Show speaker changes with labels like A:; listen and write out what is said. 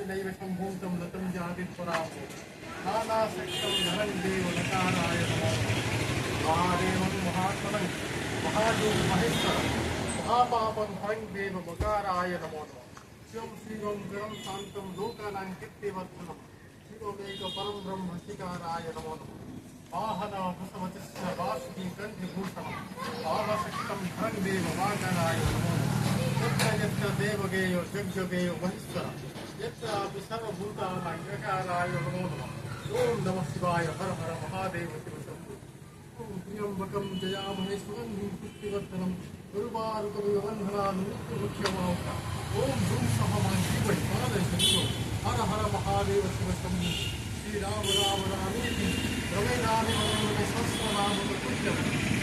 A: नैव सम्भूतं लतं जातिपरापो नानाशक्तं धनं देवनकाराय नमो महादेवं महात्मनं महादेव महेश्वरं महापापं हरं देव बकाराय नमो शिवं शिवं गणं शान्तं लोकानां कीर्तिवर्धनं शिवमेक परं ब्रह्म शिकाराय नमो वाहन भसवचस्य वासुकी कण्ठभूषणं भावशक्तं हरं देव वागणाय नमो यत्र यत्र देवगेयो जग्गगेयो महेश्वर यत्रापि सर्वभूतानां गकाराय नमो नमः ओम नमः शिवाय हर हर महादेव शिव शंभो ओम त्र्यंबकं जयामहे सुगन्धिं पुष्टिवर्धनं उर्वारुकमिव बन्धनान् मृत्युमुख्यमाहुता ओम धूम सहमां शिवै पादशंभो हर हर महादेव शिव शंभो श्री राम राम रामेति रमे नामे सहस्रनाम तुल्यम्